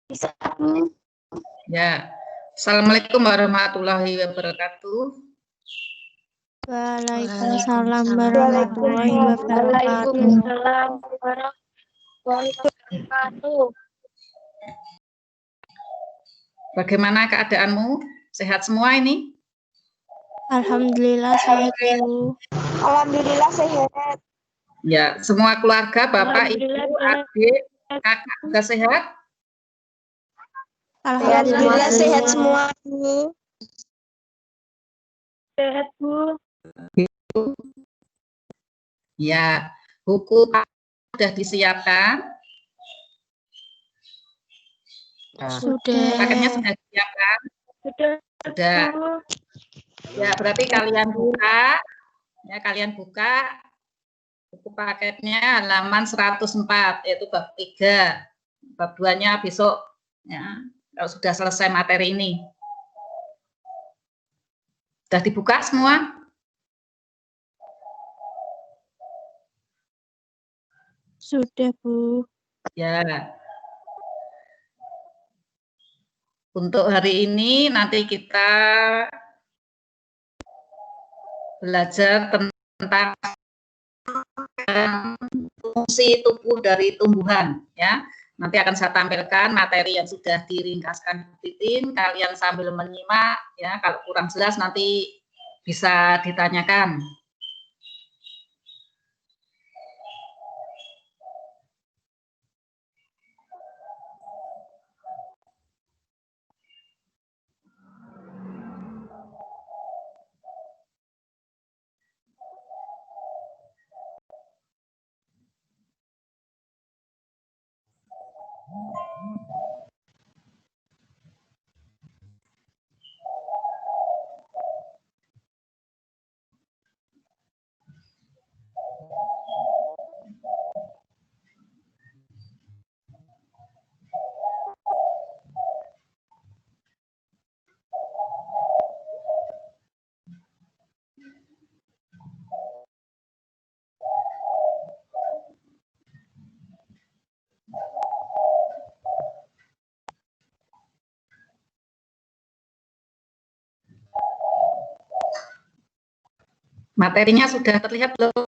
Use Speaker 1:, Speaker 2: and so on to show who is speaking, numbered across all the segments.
Speaker 1: Bisa, Bu.
Speaker 2: Ya. Assalamualaikum warahmatullahi wabarakatuh.
Speaker 3: Waalaikumsalam warahmatullahi wabarakatuh.
Speaker 1: Waalaikumsalam warahmatullahi wabarakatuh.
Speaker 2: Bagaimana keadaanmu? Sehat semua ini?
Speaker 3: Alhamdulillah sehat, Bu.
Speaker 1: Alhamdulillah sehat.
Speaker 2: Ya, semua keluarga, Bapak, Ibu,
Speaker 1: Alhamdulillah
Speaker 2: adik, kakak juga sehat?
Speaker 1: Alhamdulillah sehat semua, Bu. Sehat, Bu.
Speaker 2: Ya, buku sudah disiapkan?
Speaker 3: Sudah.
Speaker 2: Paketnya sudah disiapkan? Sudah.
Speaker 1: Bu.
Speaker 2: Ya, berarti kalian buka. Ya, kalian buka buku paketnya halaman 104, yaitu bab 3. Bab 2-nya besok, ya, kalau sudah selesai materi ini. Sudah dibuka semua?
Speaker 3: Sudah, Bu.
Speaker 2: Ya. Untuk hari ini nanti kita belajar tentang fungsi tubuh dari tumbuhan, ya. Nanti akan saya tampilkan materi yang sudah diringkaskan Titin, kalian sambil menyimak, ya. Kalau kurang jelas nanti bisa ditanyakan. Materinya sudah terlihat belum?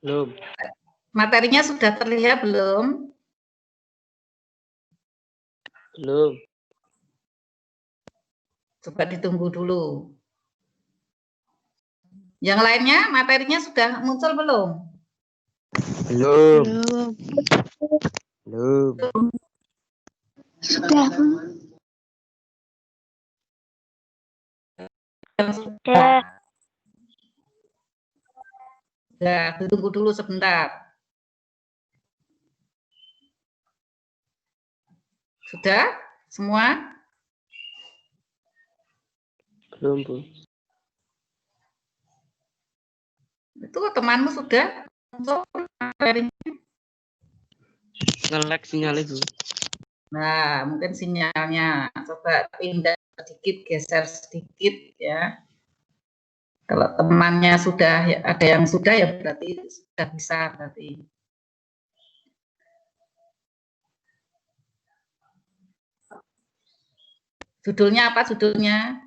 Speaker 4: Belum.
Speaker 2: Materinya sudah terlihat belum?
Speaker 4: Belum.
Speaker 2: Coba ditunggu dulu. Yang lainnya materinya sudah muncul belum?
Speaker 4: Belum.
Speaker 3: Belum.
Speaker 4: Belum.
Speaker 1: Sudah, Bu.
Speaker 2: Sudah. Sudah, ditunggu dulu sebentar. Sudah? Semua?
Speaker 4: Belum, Bu.
Speaker 2: Itu temanmu sudah muncul materinya?
Speaker 4: Nge-lag sinyalnya, Bu.
Speaker 2: Nah, mungkin sinyalnya. Coba pindah sedikit, geser sedikit, ya. Kalau temannya sudah, ada yang sudah, ya berarti sudah bisa. Berarti. Judulnya apa judulnya?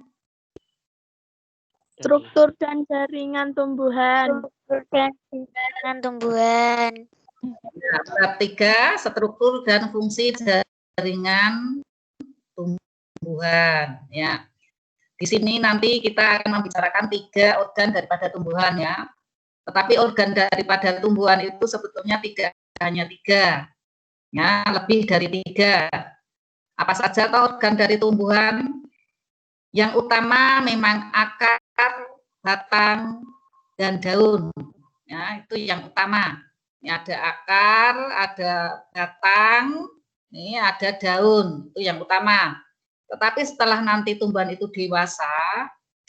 Speaker 1: Struktur dan jaringan tumbuhan.
Speaker 2: Ya, bab 3, struktur dan fungsi jaringan tumbuhan. Ya. Di sini nanti kita akan membicarakan 3 organ daripada tumbuhan, ya. Tetapi organ daripada tumbuhan itu sebetulnya hanya 3. Ya, lebih dari 3. Apa saja organ dari tumbuhan? Yang utama memang akar, batang, dan daun. Ya, itu yang utama. Ini ada akar, ada batang, ini ada daun, itu yang utama. Tetapi setelah nanti tumbuhan itu dewasa,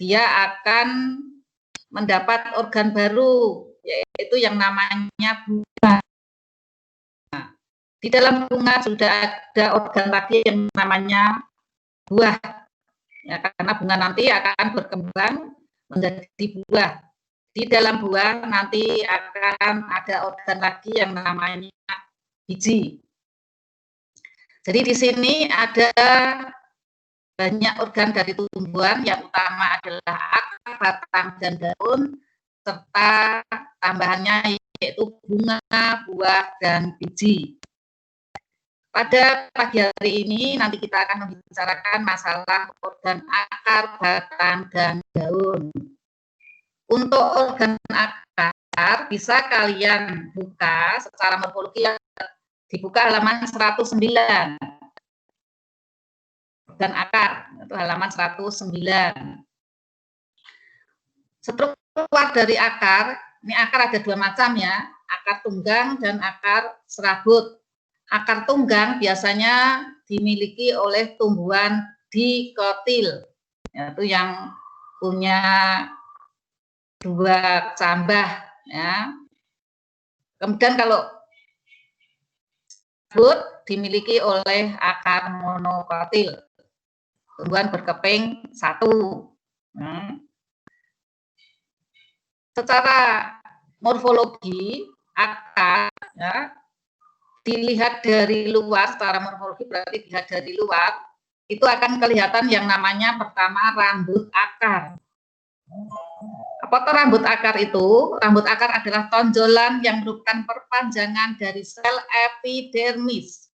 Speaker 2: dia akan mendapat organ baru, yaitu yang namanya bunga. Nah, di dalam bunga sudah ada organ lagi yang namanya buah. Ya, karena bunga nanti akan berkembang menjadi buah. Di dalam buah nanti akan ada organ lagi yang namanya biji. Jadi di sini ada banyak organ dari tumbuhan, yang utama adalah akar, batang, dan daun, serta tambahannya yaitu bunga, buah, dan biji. Pada pagi hari ini nanti kita akan membicarakan masalah organ akar, batang, dan daun. Untuk organ akar bisa kalian buka secara morfologi, dibuka halaman 109. Organ akar itu halaman 109. Struktur dari akar, ini akar ada dua macam ya, akar tunggang dan akar serabut. Akar tunggang biasanya dimiliki oleh tumbuhan dikotil, yaitu yang punya dua cambah ya. Kemudian kalau serabut dimiliki oleh akar monokotil, tumbuhan berkeping satu. Secara morfologi akar ya, dilihat dari luar, secara morfologi berarti dilihat dari luar, itu akan kelihatan yang namanya pertama rambut akar. Apakah rambut akar itu? Rambut akar adalah tonjolan yang merupakan perpanjangan dari sel epidermis.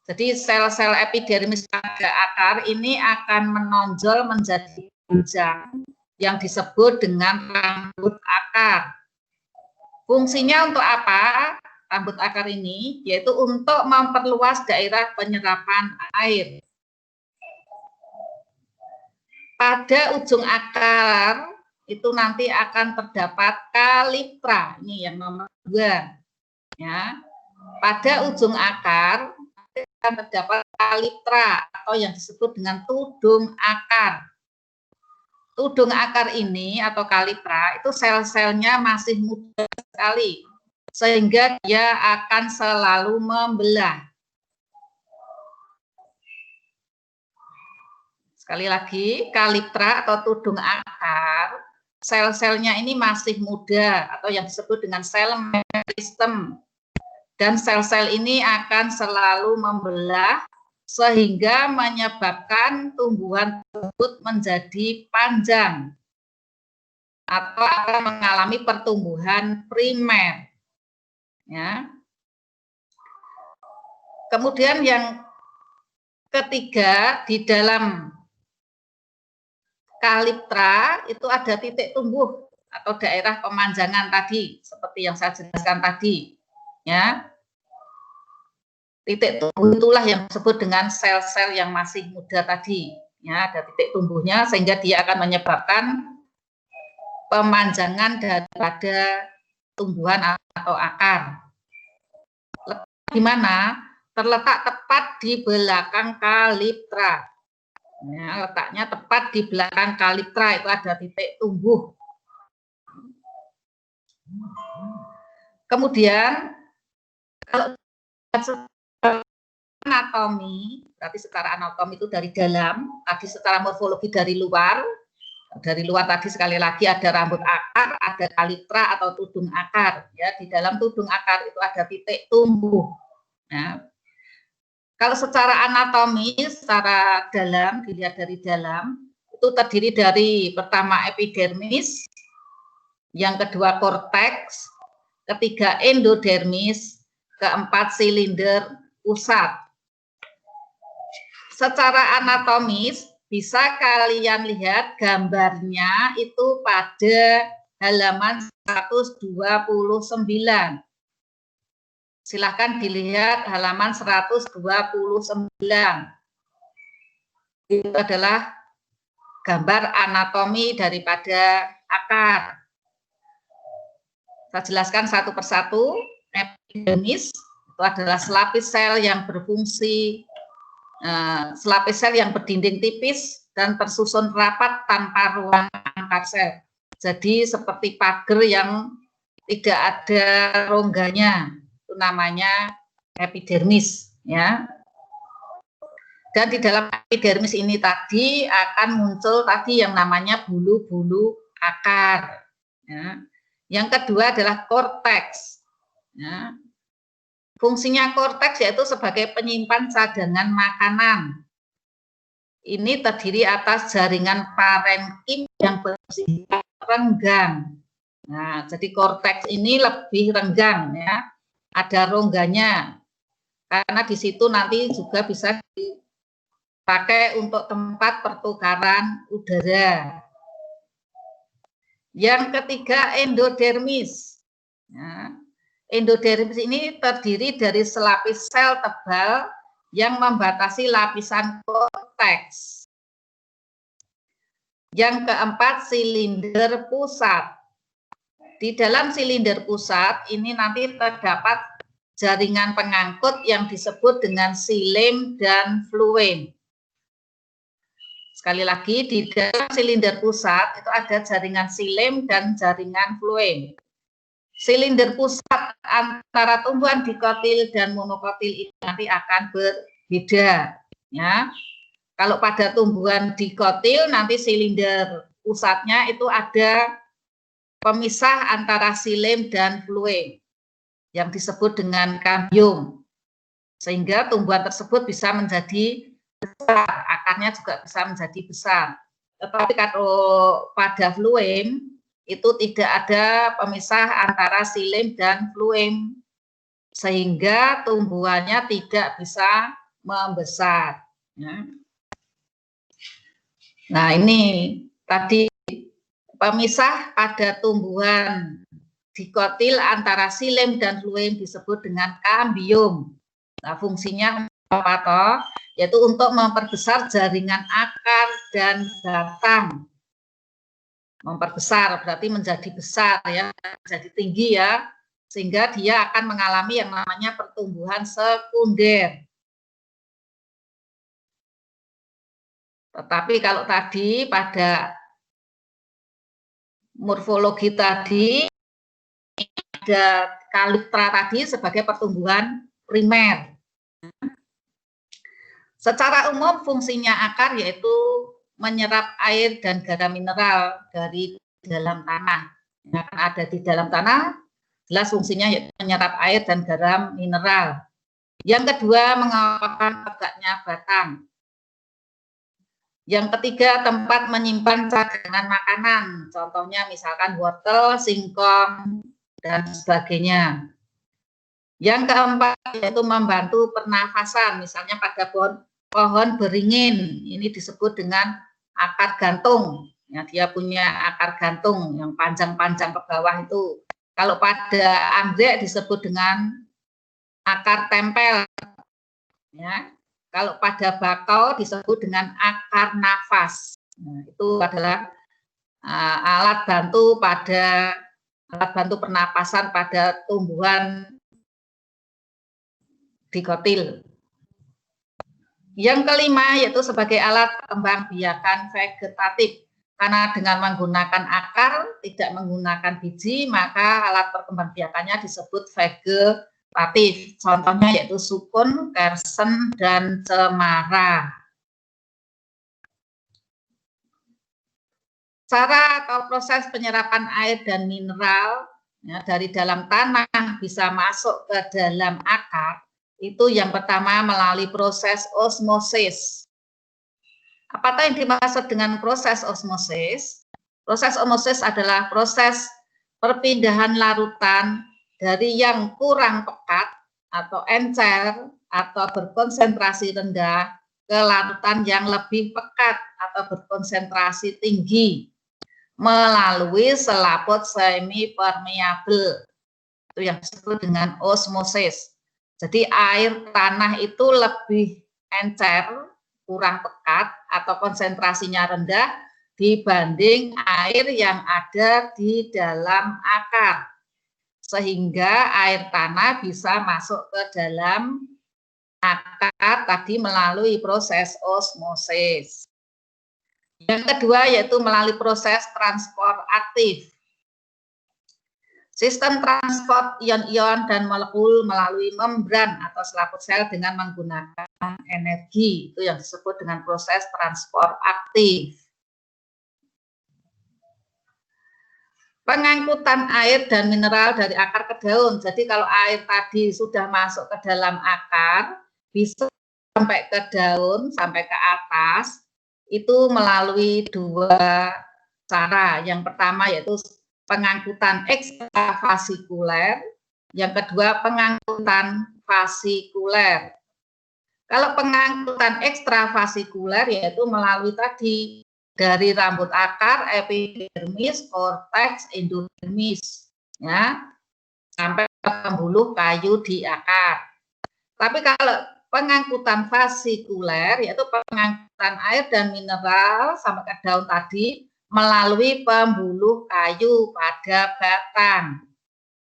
Speaker 2: Jadi sel-sel epidermis pada akar ini akan menonjol menjadi panjang yang disebut dengan rambut akar. Fungsinya untuk apa? Rambut akar ini yaitu untuk memperluas daerah penyerapan air. Pada ujung akar itu nanti akan terdapat kaliptra, ini yang nomor 2 ya. Pada ujung akar akan terdapat kaliptra atau yang disebut dengan tudung akar. Tudung akar ini atau kaliptra itu sel-selnya masih muda sekali, sehingga dia akan selalu membelah. Sekali lagi, kaliptra atau tudung akar, sel-selnya ini masih muda atau yang disebut dengan sel meristem. Dan sel-sel ini akan selalu membelah sehingga menyebabkan tumbuhan tersebut menjadi panjang atau akan mengalami pertumbuhan primer. Ya. Kemudian yang ketiga, di dalam kaliptra itu ada titik tumbuh atau daerah pemanjangan tadi, seperti yang saya jelaskan tadi. Ya, titik tumbuh itulah yang disebut dengan sel-sel yang masih muda tadi. Ya, ada titik tumbuhnya sehingga dia akan menyebabkan pemanjangan daripada tumbuhan atau akar. Di mana? Terletak tepat di belakang kaliptra. Ya, letaknya tepat di belakang kaliptra itu ada titik tumbuh. Kemudian kalau anatomi, berarti secara anatomi itu dari dalam, tadi secara morfologi dari luar tadi sekali lagi ada rambut akar, ada kaliptra atau tudung akar. Ya, di dalam tudung akar itu ada titik tumbuh. Nah, kalau secara anatomi, secara dalam, dilihat dari dalam, itu terdiri dari pertama epidermis, yang kedua korteks, ketiga endodermis, keempat silinder pusat. Secara anatomis, bisa kalian lihat gambarnya itu pada halaman 129. Silahkan dilihat halaman 129. Itu adalah gambar anatomi daripada akar. Saya jelaskan satu persatu. Epidermis itu adalah selapis sel yang berfungsi, selapis sel yang berdinding tipis dan tersusun rapat tanpa ruang antar sel. Jadi seperti pagar yang tidak ada rongganya, itu namanya epidermis, ya. Dan di dalam epidermis ini tadi akan muncul tadi yang namanya bulu-bulu akar. Ya. Yang kedua adalah korteks. Ya. Fungsinya korteks yaitu sebagai penyimpan cadangan makanan. Ini terdiri atas jaringan parenkim yang bersifat renggang. Nah, jadi korteks ini lebih renggang, ya. Ada rongganya, karena di situ nanti juga bisa dipakai untuk tempat pertukaran udara. Yang ketiga, endodermis. Nah, endodermis ini terdiri dari selapis sel tebal yang membatasi lapisan korteks. Yang keempat, silinder pusat. Di dalam silinder pusat ini nanti terdapat jaringan pengangkut yang disebut dengan xilem dan fluem. Sekali lagi, di dalam silinder pusat itu ada jaringan xilem dan jaringan fluem. Silinder pusat antara tumbuhan dikotil dan monokotil ini nanti akan berbeda. Ya. Kalau pada tumbuhan dikotil nanti silinder pusatnya itu ada pemisah antara xilem dan fluem yang disebut dengan kambium, sehingga tumbuhan tersebut bisa menjadi besar, akarnya juga bisa menjadi besar. Tetapi kalau pada fluem itu tidak ada pemisah antara xilem dan fluem, sehingga tumbuhannya tidak bisa membesar. Ya. Nah, ini tadi pemisah pada tumbuhan dikotil antara xilem dan fluem disebut dengan kambium. Nah, fungsinya apa toh? Yaitu untuk memperbesar jaringan akar dan batang. Memperbesar berarti menjadi besar ya, menjadi tinggi ya, sehingga dia akan mengalami yang namanya pertumbuhan sekunder. Tetapi kalau tadi pada morfologi tadi ada kaliptra tadi sebagai pertumbuhan primer. Secara umum fungsinya akar yaitu menyerap air dan garam mineral dari dalam tanah. Yang ada di dalam tanah, jelas fungsinya yaitu menyerap air dan garam mineral. Yang kedua, mengokohkan tegaknya batang. Yang ketiga, tempat menyimpan cadangan makanan. Contohnya misalkan wortel, singkong, dan sebagainya. Yang keempat, yaitu membantu pernafasan. Misalnya pada pohon beringin, ini disebut dengan akar gantung. Ya, dia punya akar gantung yang panjang-panjang ke bawah itu. Kalau pada anggrek disebut dengan akar tempel. Ya. Kalau pada bakau disebut dengan akar nafas. Nah, itu adalah alat bantu pernapasan pada tumbuhan dikotil. Yang kelima yaitu sebagai alat pengembangbiakan vegetatif. Karena dengan menggunakan akar, tidak menggunakan biji, maka alat perkembangbiakannya disebut vegetatif. Contohnya yaitu sukun, kersen, dan cemara. Cara atau proses penyerapan air dan mineral ya, dari dalam tanah bisa masuk ke dalam akar, itu yang pertama melalui proses osmosis. Apakah yang dimaksud dengan proses osmosis? Proses osmosis adalah proses perpindahan larutan dari yang kurang pekat atau encer atau berkonsentrasi rendah ke larutan yang lebih pekat atau berkonsentrasi tinggi melalui selaput semi permeabel. Itu yang disebut dengan osmosis. Jadi air tanah itu lebih encer, kurang pekat atau konsentrasinya rendah dibanding air yang ada di dalam akar. Sehingga air tanah bisa masuk ke dalam akar tadi melalui proses osmosis. Yang kedua yaitu melalui proses transport aktif. Sistem transport ion-ion dan molekul melalui membran atau selaput sel dengan menggunakan energi. Itu yang disebut dengan proses transport aktif. pengangkutan air dan mineral dari akar ke daun. Jadi kalau air tadi sudah masuk ke dalam akar, bisa sampai ke daun, sampai ke atas, itu melalui dua cara. Yang pertama yaitu pengangkutan ekstravasikuler, yang kedua pengangkutan vasikuler. Kalau pengangkutan ekstravasikuler yaitu melalui tadi dari rambut akar, epidermis, korteks, endodermis, ya, sampai ke pembuluh kayu di akar. Tapi kalau pengangkutan vasikuler yaitu pengangkutan air dan mineral sampai ke daun tadi melalui pembuluh kayu pada batang.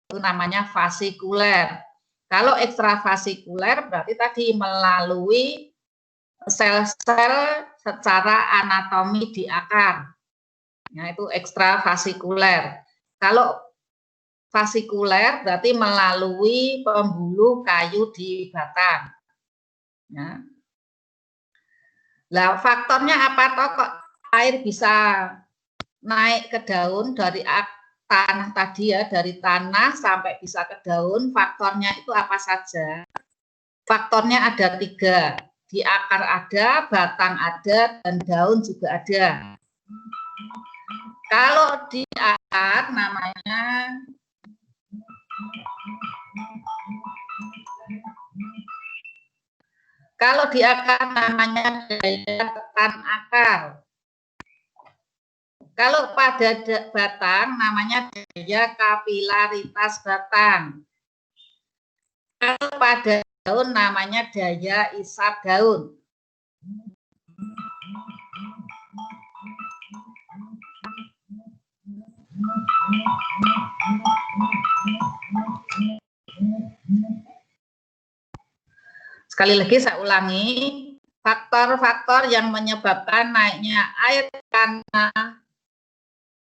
Speaker 2: Itu namanya vasikuler. Kalau ekstravasikuler berarti tadi melalui sel-sel secara anatomi di akar. Nah, itu ekstravasikuler. Kalau vasikuler berarti melalui pembuluh kayu di batang. Ya. Nah, faktornya apa toh kok air bisa naik ke daun dari tanah tadi ya, dari tanah sampai bisa ke daun, faktornya itu apa saja? Faktornya ada 3. Di akar ada, batang ada, dan daun juga ada. Kalau di akar namanya daya tekan akar. Kalau pada batang namanya daya kapilaritas batang. Kalau pada daun namanya daya isap daun. Sekali lagi saya ulangi, faktor-faktor yang menyebabkan naiknya air tanah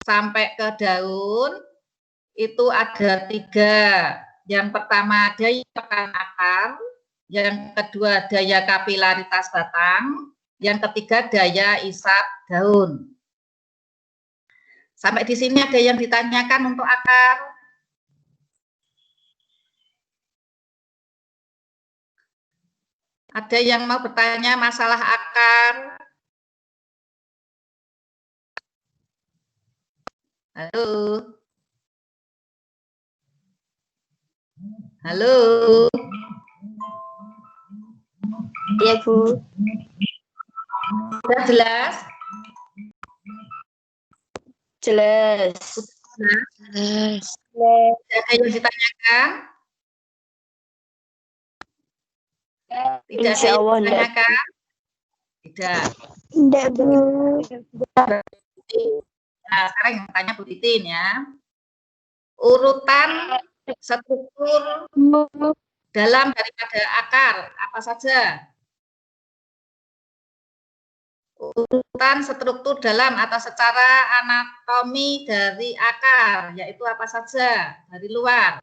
Speaker 2: sampai ke daun itu ada 3. Yang pertama daya tekan akar, yang kedua daya kapilaritas batang, yang ketiga daya isap daun. Sampai di sini ada yang ditanyakan untuk akar? Ada yang mau bertanya masalah akar? Halo? Halo?
Speaker 1: Iya, Bu.
Speaker 2: Sudah jelas?
Speaker 1: Jelas.
Speaker 2: Ada yang ditanyakan? Tidak ada yang ditanyakan? Tidak.
Speaker 1: Tidak, Bu.
Speaker 2: Nah, sekarang yang tanya Bu Titin ya. Urutan struktur dalam daripada akar apa saja? Urutan struktur dalam atau secara anatomi dari akar, yaitu apa saja dari luar?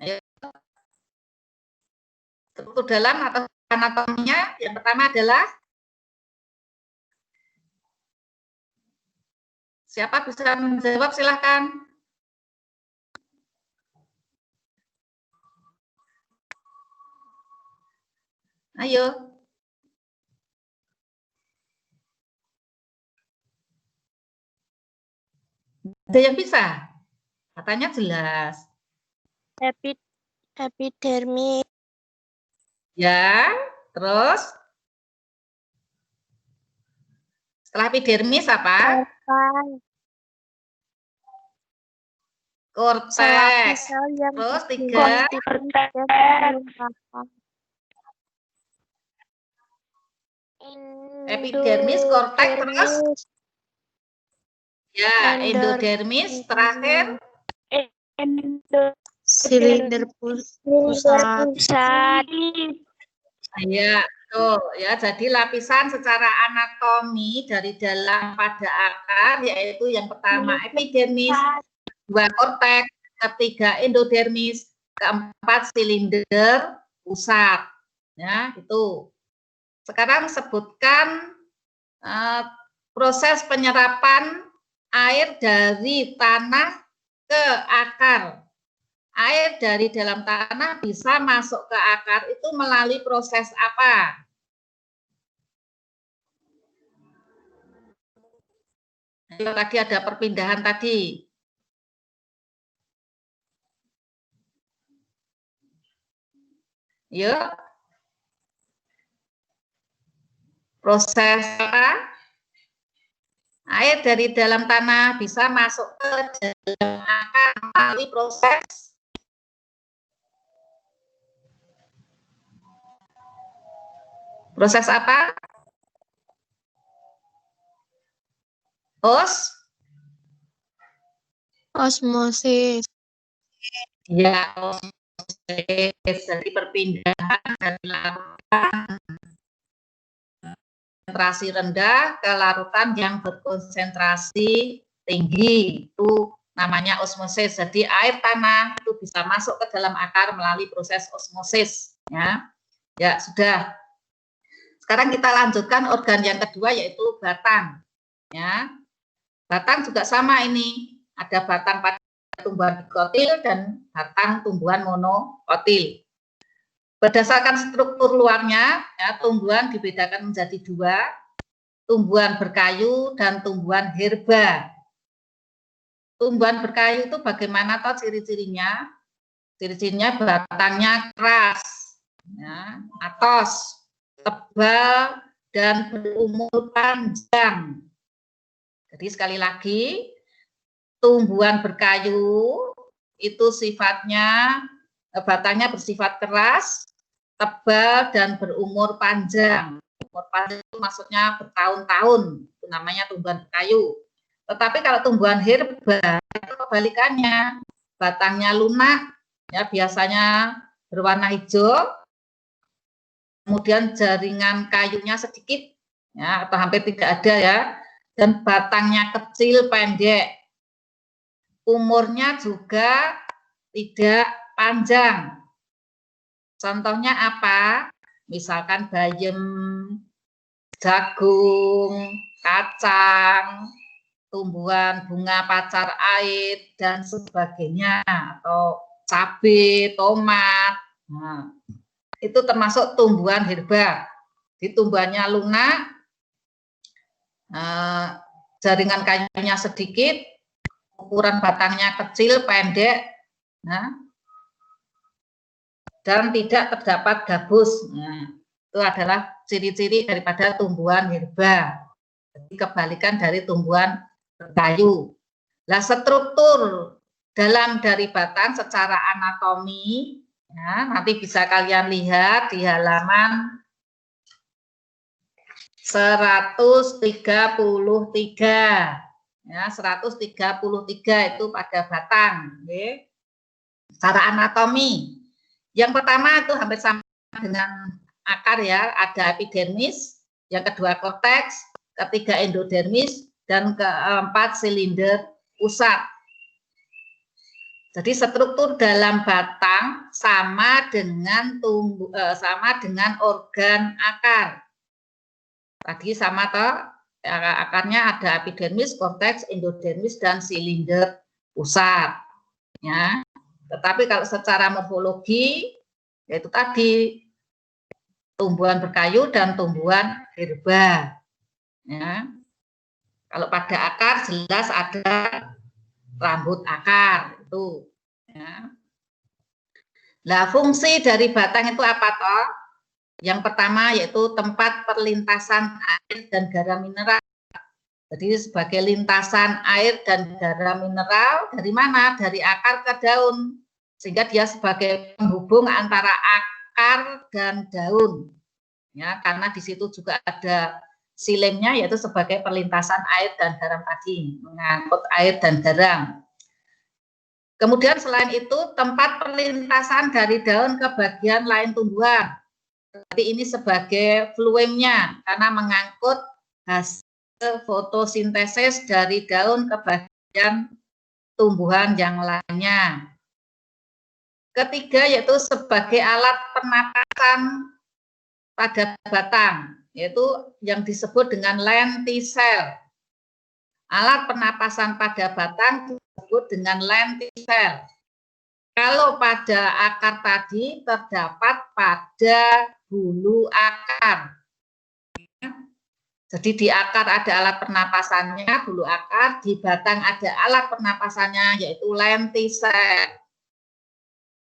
Speaker 2: Ayo. Struktur dalam atau anatominya yang pertama adalah siapa bisa menjawab, silahkan. Ayo. Ada yang bisa? Katanya jelas.
Speaker 3: Epidermis.
Speaker 2: Ya, terus? Setelah epidermis apa? Korteks. Terus 3. Epidermis, korteks, terus? Ya, endodermis, terakhir?
Speaker 3: Silinder pusat.
Speaker 2: Ya, tuh ya. Jadi lapisan secara anatomi dari dalam pada akar yaitu yang pertama epidermis, 2 korteks, ketiga endodermis, keempat silinder pusat. Ya, itu. Sekarang sebutkan proses penyerapan air dari tanah ke akar. Air dari dalam tanah bisa masuk ke akar itu melalui proses apa? Tadi ada perpindahan tadi. Yuk. Proses apa? Air dari dalam tanah bisa masuk ke dalam akar melalui proses apa?
Speaker 3: Osmosis.
Speaker 2: Ya, dari perpindahan dari larutan konsentrasi rendah ke larutan yang berkonsentrasi tinggi, itu namanya osmosis. Jadi air tanah itu bisa masuk ke dalam akar melalui proses osmosis. Ya sudah. Sekarang kita lanjutkan organ yang kedua yaitu batang. Ya, batang juga sama ini. Ada batang pada tumbuhan dikotil dan batang tumbuhan monokotil. Berdasarkan struktur luarnya, ya, tumbuhan dibedakan menjadi dua, tumbuhan berkayu dan tumbuhan herba. Tumbuhan berkayu itu bagaimana toh ciri-cirinya? Ciri-cirinya batangnya keras, ya, atos, tebal, dan berumur panjang. Jadi sekali lagi, tumbuhan berkayu itu sifatnya, batangnya bersifat keras, tebal, dan berumur panjang. Umur panjang itu maksudnya bertahun-tahun, itu namanya tumbuhan berkayu. Tetapi kalau tumbuhan herba, itu kebalikannya, batangnya lunak, ya biasanya berwarna hijau, kemudian jaringan kayunya sedikit, ya atau hampir tidak ada ya, dan batangnya kecil pendek, umurnya juga tidak panjang. Contohnya apa? Misalkan bayam, jagung, kacang, tumbuhan bunga pacar air dan sebagainya, atau cabai, tomat. Nah, itu termasuk tumbuhan herba. Di tumbuhannya lunak, jaringan kayunya sedikit, ukuran batangnya kecil, pendek, dan tidak terdapat gabus. Nah, itu adalah ciri-ciri daripada tumbuhan herba. Jadi kebalikan dari tumbuhan berkayu. Nah, struktur dalam dari batang secara anatomi, ya, nanti bisa kalian lihat di halaman 133. Ya, 133 itu pada batang. Okay. Secara anatomi. Yang pertama itu hampir sama dengan akar ya, ada epidermis, yang kedua korteks, ketiga endodermis, dan keempat silinder pusat. Jadi struktur dalam batang sama dengan organ akar. Tadi sama toh, akarnya ada epidermis, korteks, endodermis, dan silinder pusat. Ya. Tetapi kalau secara morfologi, yaitu tadi tumbuhan berkayu dan tumbuhan herba. Ya. Kalau pada akar jelas ada rambut akar itu. Ya. Nah, fungsi dari batang itu apa toh? Yang pertama yaitu tempat perlintasan air dan garam mineral. Jadi sebagai lintasan air dan garam mineral dari mana? Dari akar ke daun. Sehingga dia sebagai penghubung antara akar dan daun. Ya, karena di situ juga ada silemnya yaitu sebagai perlintasan air dan garam tadi, mengangkut air dan garam. Kemudian selain itu tempat perlintasan dari daun ke bagian lain tumbuhan. Jadi ini sebagai fluemnya karena mengangkut hasil fotosintesis dari daun ke bagian tumbuhan yang lainnya. Ketiga yaitu sebagai alat penapasan pada batang, yaitu yang disebut dengan lentisel. Alat pernapasan pada batang disebut dengan lentisel. Kalau pada akar tadi terdapat pada bulu akar. Jadi di akar ada alat pernapasannya, bulu akar, di batang ada alat pernapasannya, yaitu lentisel.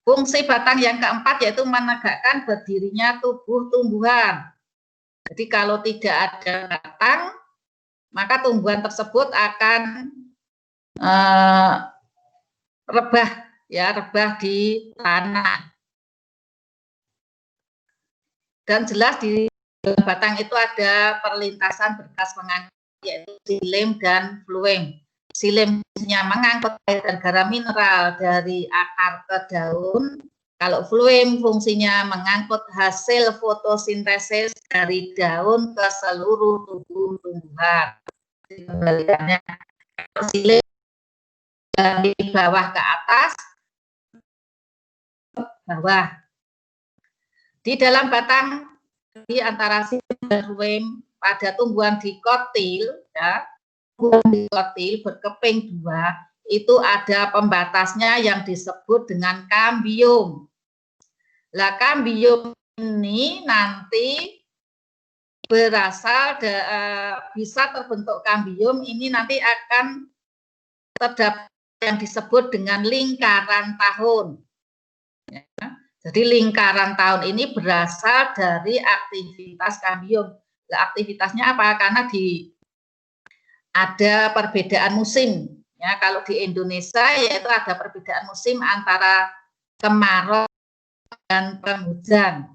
Speaker 2: Fungsi batang yang keempat yaitu menegakkan berdirinya tubuh tumbuhan. Jadi kalau tidak ada batang, maka tumbuhan tersebut akan rebah, ya, rebah di tanah. Dan jelas di batang itu ada perlintasan berkas pengangkut, yaitu xilem dan fluem. Xilemnya mengangkut air dan garam mineral dari akar ke daun. Kalau fluem fungsinya mengangkut hasil fotosintesis dari daun ke seluruh tubuh tumbuhan. Kembaliannya, xilem dari bawah ke atas, bawah. Di dalam batang, di antara xilem dan fluem pada tumbuhan dikotil, ya, dikotil berkeping dua, itu ada pembatasnya yang disebut dengan kambium. Lah kambium ini nanti berasal bisa terbentuk kambium ini nanti akan terdapat yang disebut dengan lingkaran tahun. Ya. Jadi lingkaran tahun ini berasal dari aktivitas kambium. Nah, aktivitasnya apa? Karena ada perbedaan musim. Ya, kalau di Indonesia yaitu ada perbedaan musim antara kemarau dan penghujan.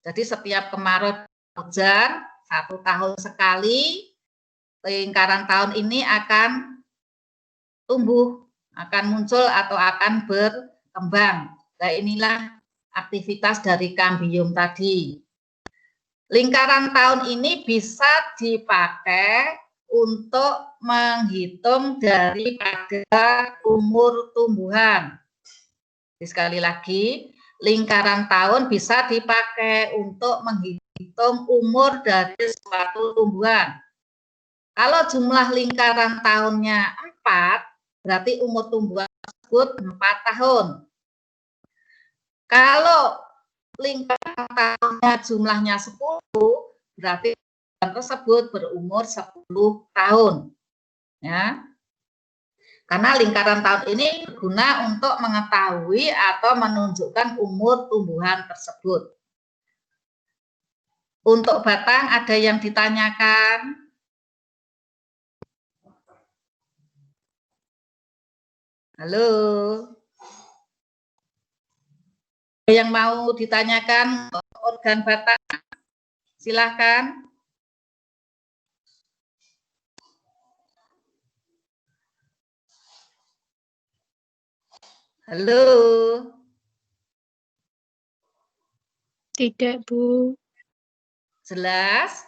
Speaker 2: Jadi setiap kemarau dan hujan 1 tahun sekali, lingkaran tahun ini akan tumbuh, akan muncul atau akan berkembang. Nah, inilah aktivitas dari kambium tadi. Lingkaran tahun ini bisa dipakai untuk menghitung daripada umur tumbuhan. Jadi, sekali lagi, lingkaran tahun bisa dipakai untuk menghitung umur dari suatu tumbuhan. Kalau jumlah lingkaran tahunnya 4, berarti umur tumbuhan tersebut 4 tahun. Kalau lingkaran tahunnya jumlahnya 10, berarti tumbuhan tersebut berumur 10 tahun. Ya. Karena lingkaran tahun ini berguna untuk mengetahui atau menunjukkan umur tumbuhan tersebut. Untuk batang ada yang ditanyakan? Halo? Yang mau ditanyakan organ batang? Silahkan. Halo?
Speaker 3: Tidak, Bu.
Speaker 2: Jelas?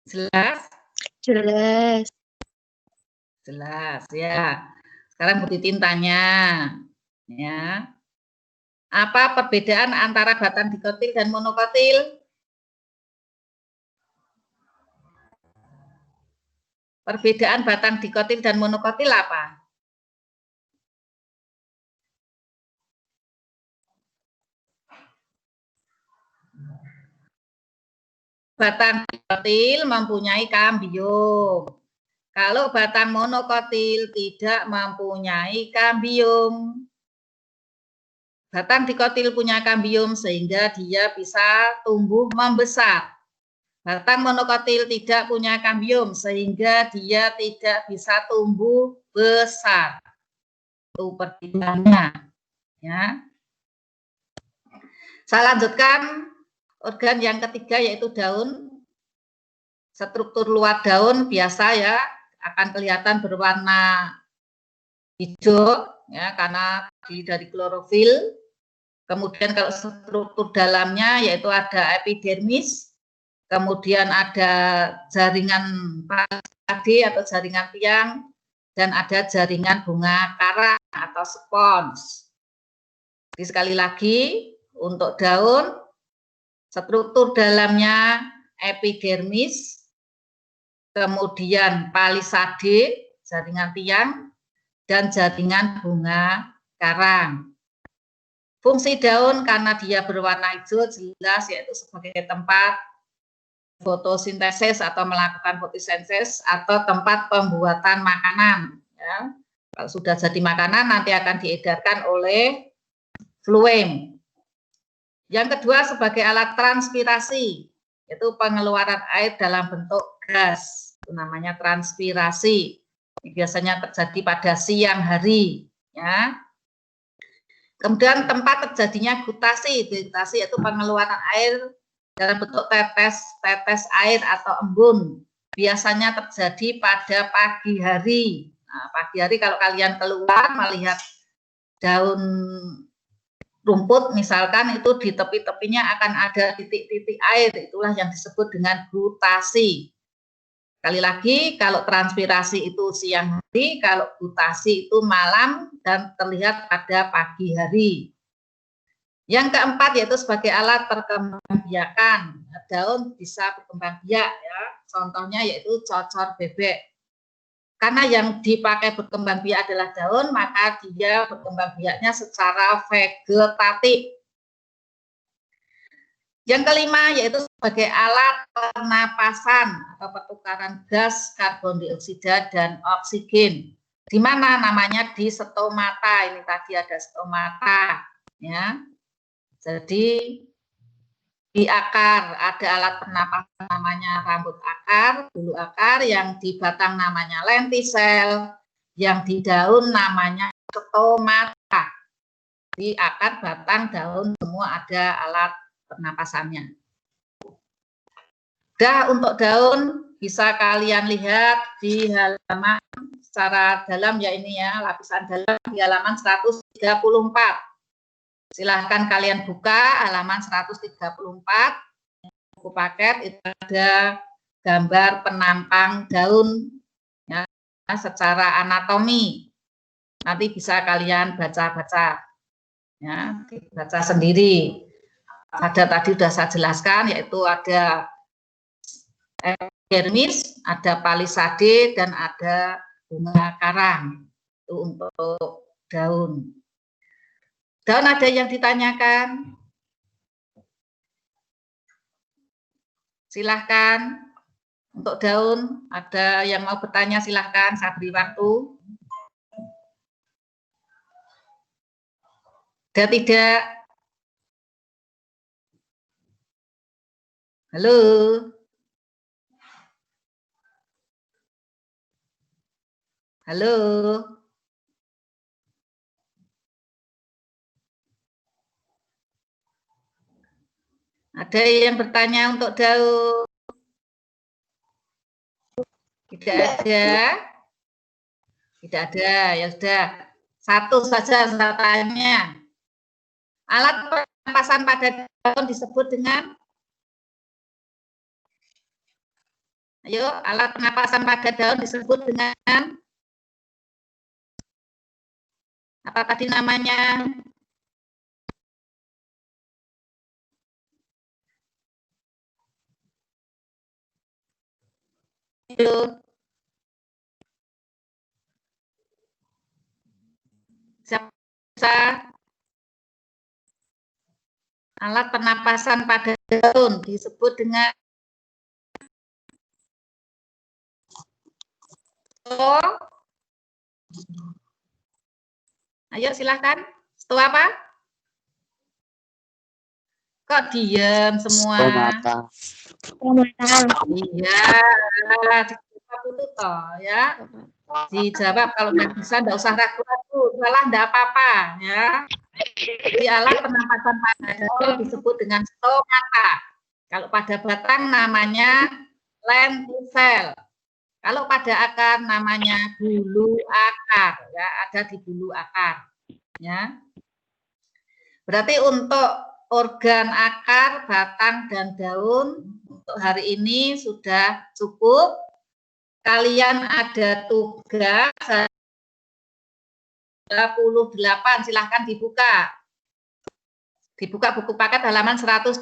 Speaker 2: Jelas?
Speaker 3: Jelas.
Speaker 2: Jelas, ya. Sekarang Bu Titin tanya, ya. Apa perbedaan antara batang dikotil dan monokotil? Perbedaan batang dikotil dan monokotil apa? Batang dikotil mempunyai kambium. Kalau batang monokotil tidak mempunyai kambium. Batang dikotil punya kambium sehingga dia bisa tumbuh membesar. Batang monokotil tidak punya kambium sehingga dia tidak bisa tumbuh besar. Itu perbedaannya. Ya. Saya lanjutkan organ yang ketiga yaitu daun. Struktur luar daun biasa ya akan kelihatan berwarna hijau ya karena dari klorofil. Kemudian kalau struktur dalamnya yaitu ada epidermis, kemudian ada jaringan padi atau jaringan tiang, dan ada jaringan bunga karang atau spons. Jadi sekali lagi untuk daun, struktur dalamnya epidermis, kemudian palisade, jaringan tiang, dan jaringan bunga karang. Fungsi daun karena dia berwarna hijau jelas yaitu sebagai tempat fotosintesis atau melakukan fotosintesis atau tempat pembuatan makanan. Ya. Kalau sudah jadi makanan nanti akan diedarkan oleh fluem. Yang kedua sebagai alat transpirasi, yaitu pengeluaran air dalam bentuk gas, itu namanya transpirasi. Ini biasanya terjadi pada siang hari. Ya. Kemudian tempat terjadinya gutasi, gutasi yaitu pengeluaran air dalam bentuk tetes air atau embun. Biasanya terjadi pada pagi hari. Nah, pagi hari kalau kalian keluar melihat daun rumput misalkan itu di tepi-tepinya akan ada titik-titik air, itulah yang disebut dengan gutasi. Sekali lagi, kalau transpirasi itu siang hari, kalau gutasi itu malam dan terlihat pada pagi hari. Yang keempat yaitu sebagai alat perkembangbiakan. Daun bisa berkembang biak ya. Contohnya yaitu cocor bebek. Karena yang dipakai berkembang biak adalah daun, maka dia berkembang biaknya secara vegetatif. Yang kelima yaitu sebagai alat pernapasan atau pertukaran gas karbon dioksida dan oksigen. Di mana namanya di stomata. Ini tadi ada stomata, ya. Jadi di akar ada alat pernapasan namanya rambut akar, bulu akar, yang di batang namanya lentisel, yang di daun namanya stomata. Di akar, batang, daun semua ada alat pernapasannya. Untuk daun bisa kalian lihat di halaman secara dalam ya, ini ya, lapisan dalam di halaman 134. Silahkan kalian buka halaman 134, buku paket, itu ada gambar penampang daun ya, secara anatomi. Nanti bisa kalian baca-baca, ya, baca sendiri. Ada tadi sudah saya jelaskan, yaitu ada epidermis, ada palisade, dan ada bunga karang. Itu untuk daun. Daun ada yang ditanyakan? Silahkan. Untuk daun, ada yang mau bertanya silahkan, saya beri waktu. Ada tidak? Halo? Halo? Ada yang bertanya untuk daun? Tidak ada? Tidak ada, ya sudah. Satu saja saya tanya. Alat pernapasan pada daun disebut dengan? Ayo, alat pernapasan pada daun disebut dengan? Apa tadi namanya? Ayo. Siapa bisa? Alat pernapasan pada daun disebut dengan? Ayo silahkan. Itu apa? Kok diam semua? Iya, dijawab dulu toh ya. Dijawab, kalau nggak bisa nggak usah ragu-ragu, salah nggak apa-apa ya. Di alat pernapasan pada daun disebut dengan stomata. Kalau pada batang namanya lentisel. Kalau pada akar namanya bulu akar, ya, ada di bulu akar. Ya. Berarti untuk organ akar, batang, dan daun untuk hari ini sudah cukup. Kalian ada tugas 28, silahkan dibuka. Dibuka buku paket halaman 128.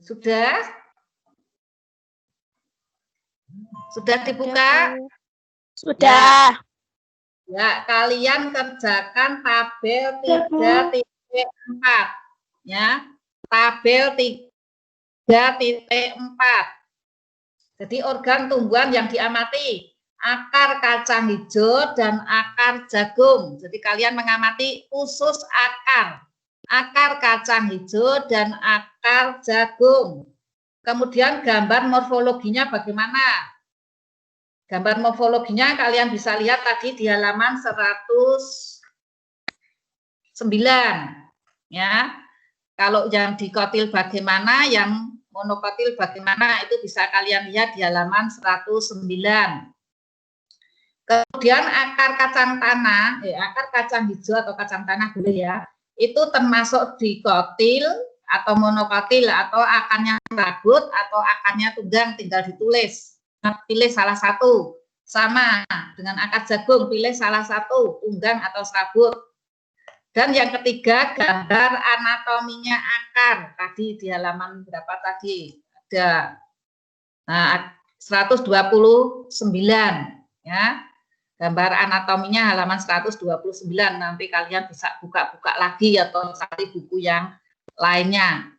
Speaker 2: Sudah? Sudah dibuka?
Speaker 1: Sudah.
Speaker 2: Ya, kalian kerjakan tabel 3.4. Ya, tabel 3.4. Jadi organ tumbuhan yang diamati, akar kacang hijau dan akar jagung. Jadi kalian mengamati usus akar kacang hijau dan akar jagung. Kemudian gambar morfologinya bagaimana? Gambar morfologinya kalian bisa lihat tadi di halaman 109. Ya. Kalau yang dikotil bagaimana, yang monokotil bagaimana, itu bisa kalian lihat di halaman 109. Kemudian akar kacang tanah, akar kacang hijau atau kacang tanah boleh ya, itu termasuk dikotil atau monokotil atau akarnya serabut atau akarnya tunggang, tinggal ditulis. Pilih salah satu. Sama dengan akar jagung, pilih salah satu, tunggang atau serabut. Dan yang ketiga, gambar anatominya akar. Tadi di halaman berapa tadi? Ada 129 ya. Gambar anatominya halaman 129. Nanti kalian bisa buka-buka lagi atau cari buku yang lainnya.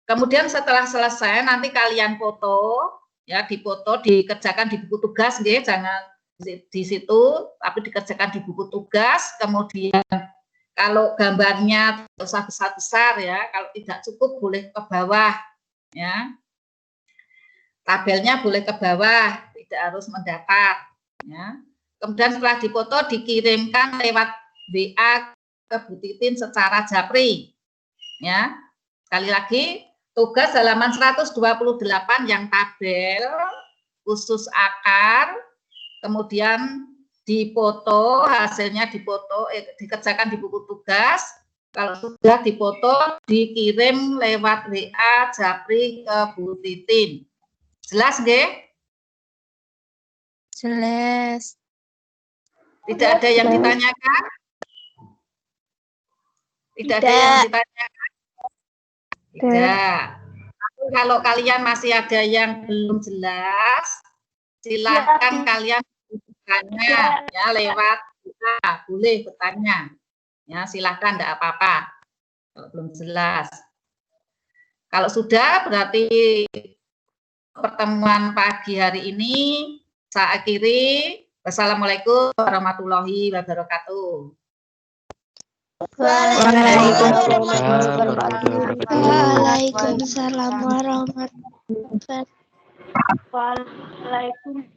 Speaker 2: Kemudian setelah selesai nanti kalian foto, ya, difoto, dikerjakan di buku tugas, jangan di situ, tapi dikerjakan di buku tugas. Kemudian kalau gambarnya tidak usah besar-besar ya, kalau tidak cukup boleh ke bawah ya. Tabelnya boleh ke bawah, tidak harus mendatar ya. Kemudian setelah dipoto dikirimkan lewat WA ke Bu Titin secara japri ya. Sekali lagi, tugas halaman 128 yang tabel khusus akar, kemudian dipoto, hasilnya dipoto, dikerjakan di buku tugas. Kalau sudah dipoto, dikirim lewat WA japri ke Bu Titin. Jelas nggih?
Speaker 3: Jelas.
Speaker 2: Tidak ada yang ditanyakan? Tidak ada yang ditanyakan? Tidak. Tapi kalau kalian masih ada yang belum jelas, silakan kalian bertanya ya lewat kita, boleh bertanya ya, silakan, tidak apa-apa kalau belum jelas. Kalau sudah berarti pertemuan pagi hari ini saya akhiri. Wassalamualaikum warahmatullahi wabarakatuh.
Speaker 3: Waalaikumsalam warahmatullahi wabarakatuh.